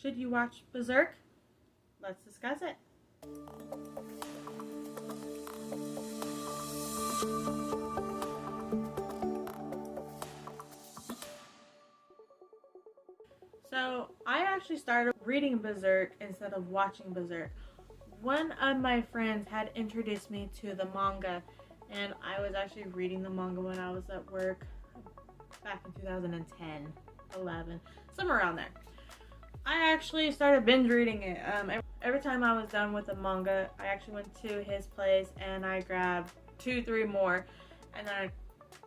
Should you watch Berserk? Let's discuss it. So I actually started reading Berserk instead of watching Berserk. One of my friends had introduced me to the manga, and I was actually reading the manga when I was at work back in 2010, 11, somewhere around there. I actually started binge reading it. Every time I was done with the manga, I actually went to his place and I grabbed 2-3 more, and then I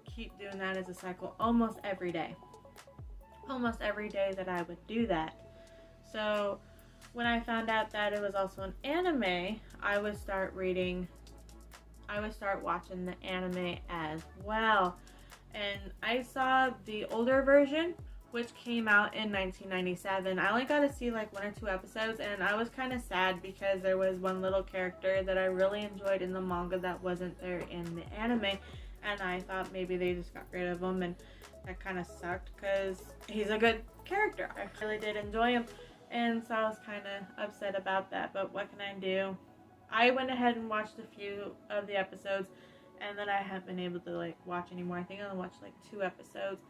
keep doing that as a cycle almost every day. Almost every day that I would do that. So when I found out that it was also an anime, I would start watching the anime as well. And I saw the older version, which came out in 1997. I only got to see like 1 or 2 episodes, and I was kind of sad because there was one little character that I really enjoyed in the manga that wasn't there in the anime, and I thought maybe they just got rid of him, and that kind of sucked because he's a good character. I really did enjoy him, and so I was kind of upset about that, but what can I do? I went ahead and watched a few of the episodes, and then I haven't been able to like watch anymore. I think I only watched like 2 episodes.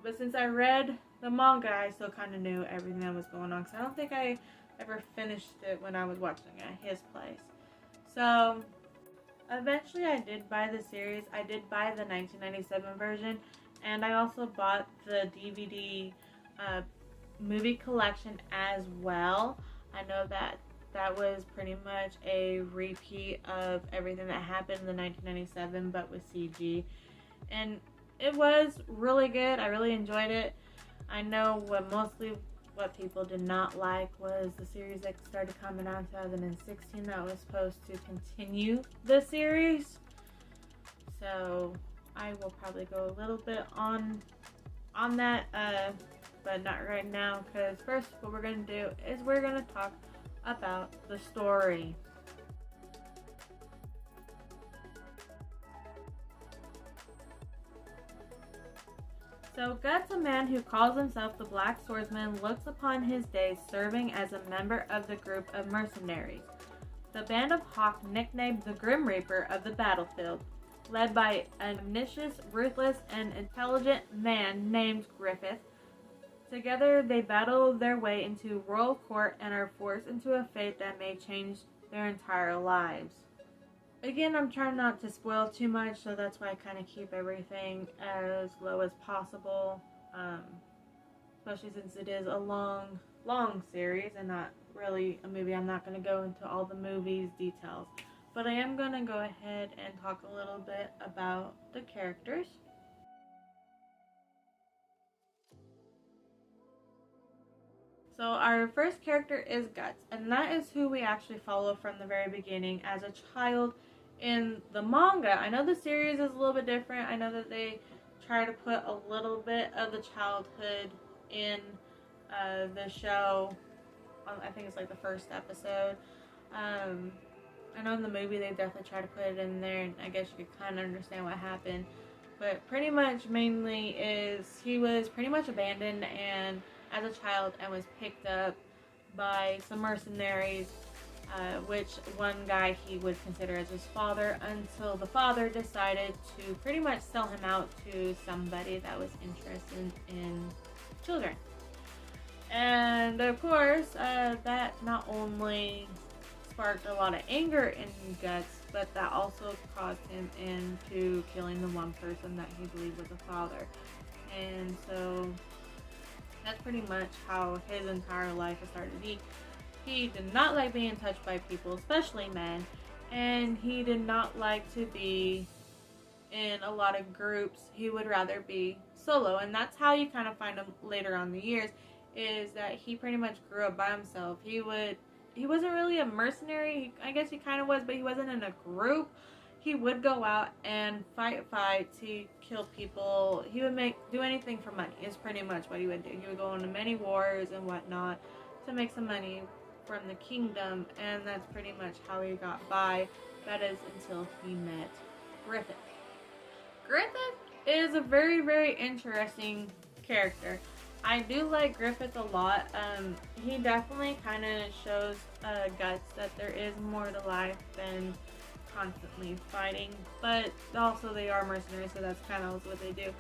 But since I read the manga, I still kind of knew everything that was going on, because I don't think I ever finished it when I was watching it at his place. So eventually I did buy the series. I did buy the 1997 version, and I also bought the DVD movie collection as well. I know that that was pretty much a repeat of everything that happened in the 1997, but with CG. And it was really good. I really enjoyed it. I know what people did not like was the series that started coming out in 2016 that was supposed to continue the series. So I will probably go a little bit on that, but not right now, because first what we're going to do is we're going to talk about the story. So Guts, a man who calls himself the Black Swordsman, looks upon his days serving as a member of the group of mercenaries, the band of Hawk, nicknamed the Grim Reaper of the battlefield, led by an omniscient, ruthless, and intelligent man named Griffith. Together they battle their way into royal court and are forced into a fate that may change their entire lives. Again, I'm trying not to spoil too much, so that's why I kind of keep everything as low as possible, especially since it is a long series and not really a movie. I'm not going to go into all the movie's details, but I am going to go ahead and talk a little bit about the characters. So our first character is Guts, and that is who we actually follow from the very beginning as a child in the manga. I know the series is a little bit different. I know that they try to put a little bit of the childhood in the show. I think it's like the first episode. I know in the movie they definitely try to put it in there, and I guess you could kind of understand what happened. But pretty much mainly is he was pretty much abandoned and as a child and was picked up by some mercenaries, which one guy he would consider as his father, until the father decided to pretty much sell him out to somebody that was interested in children. And of course, that not only sparked a lot of anger in Guts, but that also caused him into killing the one person that he believed was a father. And so that's pretty much how his entire life has started. He did not like being touched by people, especially men, and he did not like to be in a lot of groups. He would rather be solo, and that's how you kind of find him later on in the years, is that he pretty much grew up by himself. He wasn't really a mercenary. I guess he kind of was, but he wasn't in a group. He would go out and fight to kill people. He would do anything for money is pretty much what he would do. He would go into many wars and whatnot to make some money from the kingdom, and that's pretty much how he got by. That is until he met Griffith. Griffith is a very, very interesting character. I do like Griffith a lot. He definitely kind of shows Guts that there is more to life than constantly fighting, but also they are mercenaries, so that's kind of what they do.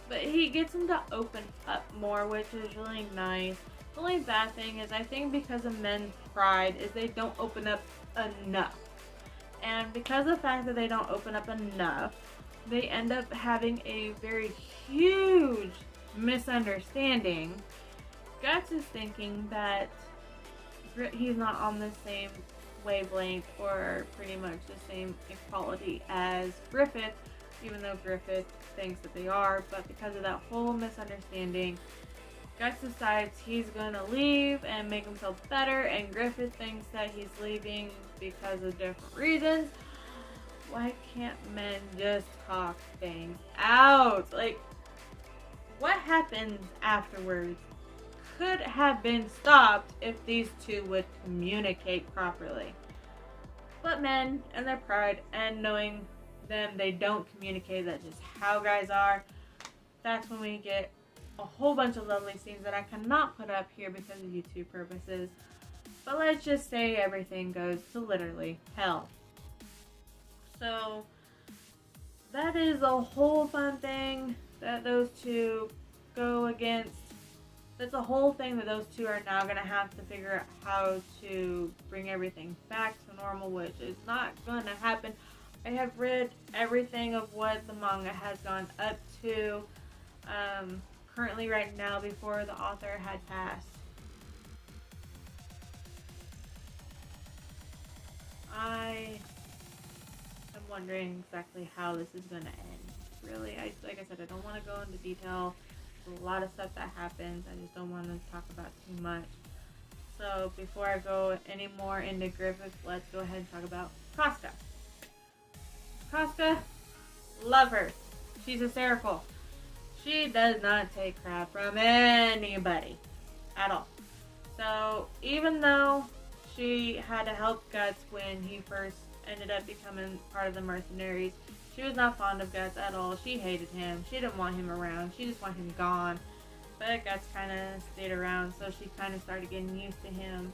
But he gets him to open up more, which is really nice. The only bad thing is I think because of men's pride is they don't open up enough. And because of the fact that they don't open up enough, they end up having a very huge misunderstanding. Guts is thinking that he's not on the same wavelength or pretty much the same equality as Griffith, even though Griffith thinks that they are, but because of that whole misunderstanding, Guts decides he's gonna leave and make himself better, and Griffith thinks that he's leaving because of different reasons. Why can't men just talk things out? Like, what happens afterwards could have been stopped if these two would communicate properly. But men and their pride and knowing them, they don't communicate. That's just how guys are. That's when we get a whole bunch of lovely scenes that I cannot put up here because of YouTube purposes. But let's just say everything goes to literally hell. So that is a whole fun thing that those two go against. That's a whole thing that those two are now going to have to figure out how to bring everything back to normal, which is not going to happen. I have read everything of what the manga has gone up to currently right now before the author had passed. I am wondering exactly how this is going to end. Really, like I said, I don't want to go into detail. There's a lot of stuff that happens. I just don't want to talk about too much. So before I go any more into Griffith, let's go ahead and talk about Casca. Casca, love her. She's hysterical. She does not take crap from anybody at all. So even though she had to help Guts when he first ended up becoming part of the mercenaries, she was not fond of Guts at all. She hated him. She didn't want him around. She just wanted him gone. But Guts kind of stayed around, so she kind of started getting used to him.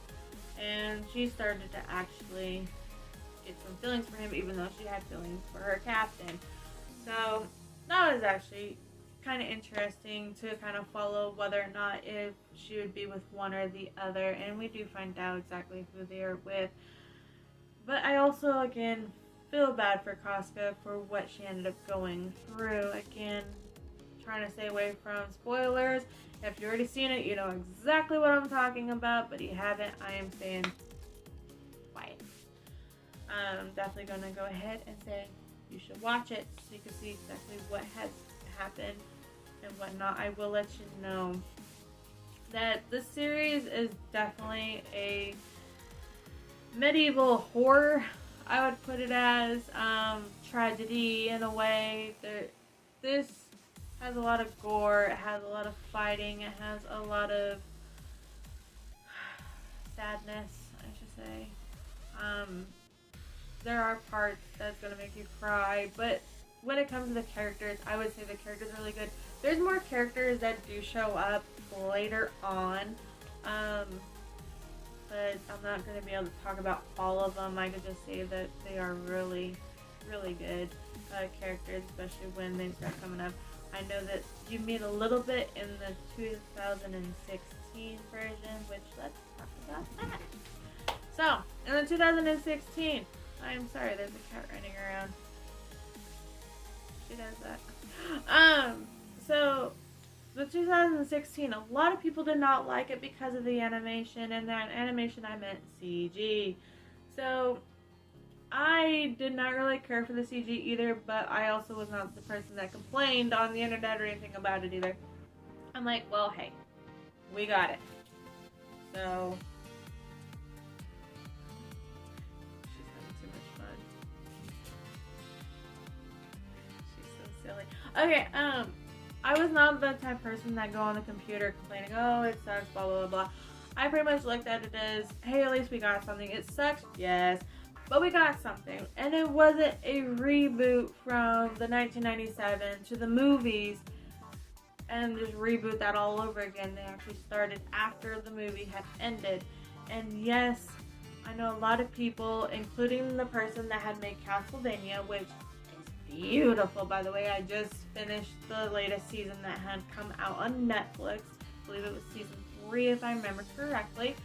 And she started to actually get some feelings for him, even though she had feelings for her captain. So that was actually kind of interesting to kind of follow whether or not if she would be with one or the other. And we do find out exactly who they are with. But I also, again, feel bad for Casca for what she ended up going through. Again, trying to stay away from spoilers. If you've already seen it, you know exactly what I'm talking about, but if you haven't, I am staying quiet. I'm definitely going to go ahead and say you should watch it so you can see exactly what has happened and whatnot. I will let you know that this series is definitely a medieval horror, I would put it as, tragedy in a way. This has a lot of gore, it has a lot of fighting, it has a lot of sadness, I should say. There are parts that's going to make you cry, but when it comes to the characters, I would say the characters are really good. There's more characters that do show up later on, but I'm not going to be able to talk about all of them. I could just say that they are really, really good characters, especially when they start coming up. I know that you meet a little bit in the 2016 version, which let's talk about that. So, in the 2016, I'm sorry, there's a cat running around. She does that. So, the 2016, a lot of people did not like it because of the animation, and that animation I meant CG. So, I did not really care for the CG either, but I also was not the person that complained on the internet or anything about it either. I'm like, well, hey, we got it. So, she's having too much fun. She's so silly. Okay, I was not the type of person that go on the computer complaining, oh, it sucks, blah, blah, blah, blah. I pretty much looked at it as, hey, at least we got something. It sucks, yes, but we got something. And it wasn't a reboot from the 1997 to the movies. and just reboot that all over again. They actually started after the movie had ended. And yes, I know a lot of people, including the person that had made Castlevania, which is beautiful, by the way. I just finished the latest season that had come out on Netflix. I believe it was season 3 if I remember correctly.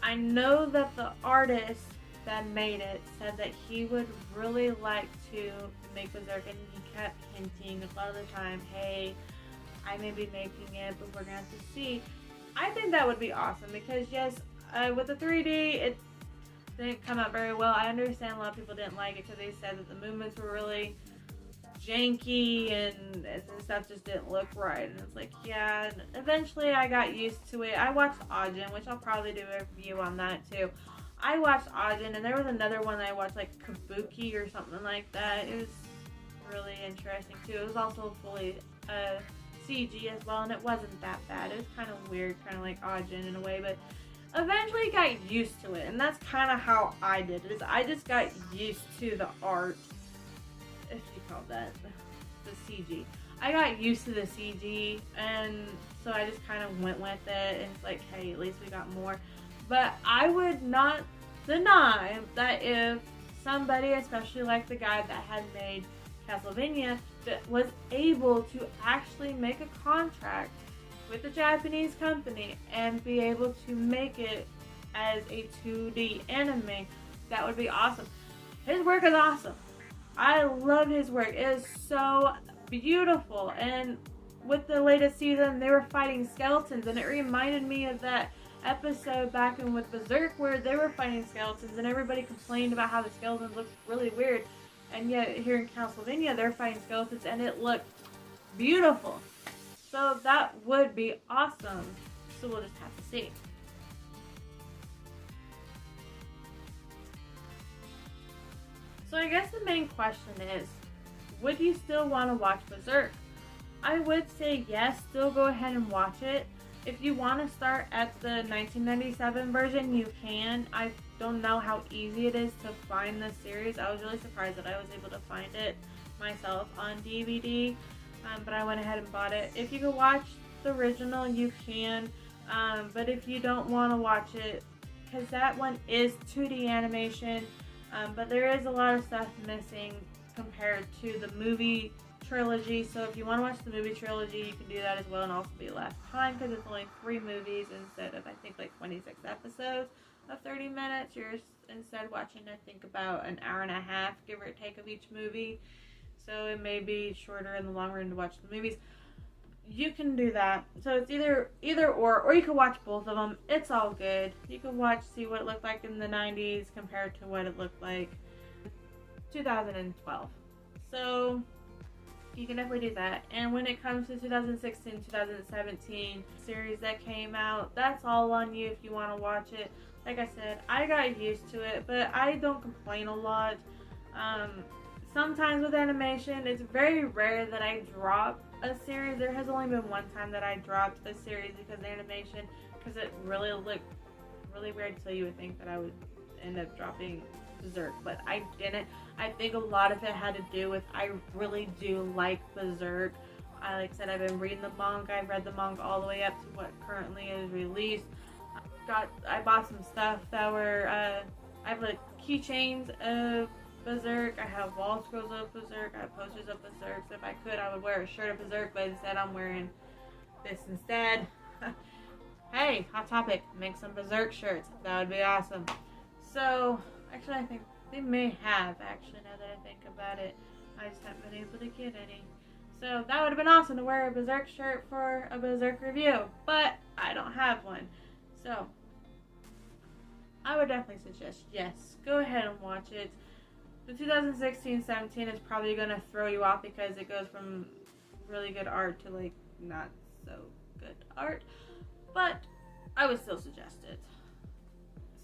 I know that the artist that made it said that he would really like to make Berserk, and he kept hinting a lot of the time, hey, I may be making it, but we're gonna have to see. I think that would be awesome because yes, with the 3D, it didn't come out very well. I understand a lot of people didn't like it because they said that the movements were really janky and stuff just didn't look right. And it's like, yeah, and eventually I got used to it. I watched Ajin, which I'll probably do a review on that too. I watched Ajin, and there was another one that I watched, like Kabuki or something like that. It was really interesting too. It was also fully CG as well, and it wasn't that bad. It was kind of weird, kind of like Ajin in a way, but eventually got used to it, and that's kind of how I did it. Is I just got used to the art, if you call that the CG. I got used to the CG, and so I just kind of went with it, and it's like, hey, at least we got more. But I would not deny that if somebody, especially like the guy that had made Castlevania, that was able to actually make a contract with a Japanese company and be able to make it as a 2D anime, that would be awesome. His work is awesome. I love his work. It is so beautiful. And with the latest season, they were fighting skeletons, and it reminded me of that episode back in with Berserk where they were fighting skeletons and everybody complained about how the skeletons looked really weird, and yet here in Castlevania they're fighting skeletons and it looked beautiful. So that would be awesome. So we'll just have to see. So I guess the main question is, would you still want to watch Berserk? I would say yes, still go ahead and watch it. If you want to start at the 1997 version, you can. I don't know how easy it is to find this series. I was really surprised that I was able to find it myself on DVD, but I went ahead and bought it. If you can watch the original, you can, but if you don't want to watch it, because that one is 2D animation, but there is a lot of stuff missing compared to the movie trilogy. So if you want to watch the movie trilogy, you can do that as well and also be left behind because it's only 3 movies instead of, I think, like 26 episodes of 30 minutes. You're instead watching, I think, about an hour and a half, give or take, of each movie. So it may be shorter in the long run to watch the movies. You can do that. So it's either or you can watch both of them. It's all good. You can watch, see what it looked like in the 90s compared to what it looked like 2012. So you can definitely do that. And when it comes to 2016, 2017 series that came out, that's all on you if you want to watch it. Like I said, I got used to it, but I don't complain a lot. Sometimes with animation, it's very rare that I drop a series. There has only been one time that I dropped a series because of animation, because it really looked really weird, so you would think that I would end up dropping Berserk, but I didn't. I think a lot of it had to do with I really do like Berserk. Like I said, I've been reading the manga. I've read the manga all the way up to what currently is released. I bought some stuff that were I have like keychains of Berserk. I have wall scrolls of Berserk. I have posters of Berserk. So if I could, I would wear a shirt of Berserk, but instead I'm wearing this instead. Hey, hot topic, make some Berserk shirts. That would be awesome. So actually, I think they may have, actually, now that I think about it. I just haven't been able to get any. So that would have been awesome to wear a Berserk shirt for a Berserk review, but I don't have one. So I would definitely suggest, yes, go ahead and watch it. The 2016-17 is probably going to throw you off because it goes from really good art to like not so good art, but I would still suggest it.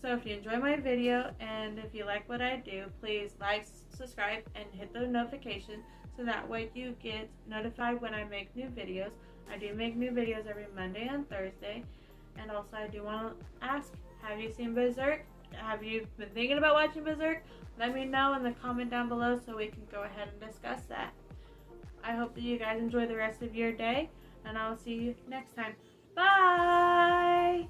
So if you enjoy my video and if you like what I do, please like, subscribe, and hit the notification so that way you get notified when I make new videos. I do make new videos every Monday and Thursday. And also I do want to ask, have you seen Berserk? Have you been thinking about watching Berserk? Let me know in the comment down below so we can go ahead and discuss that. I hope that you guys enjoy the rest of your day. and I will see you next time. Bye!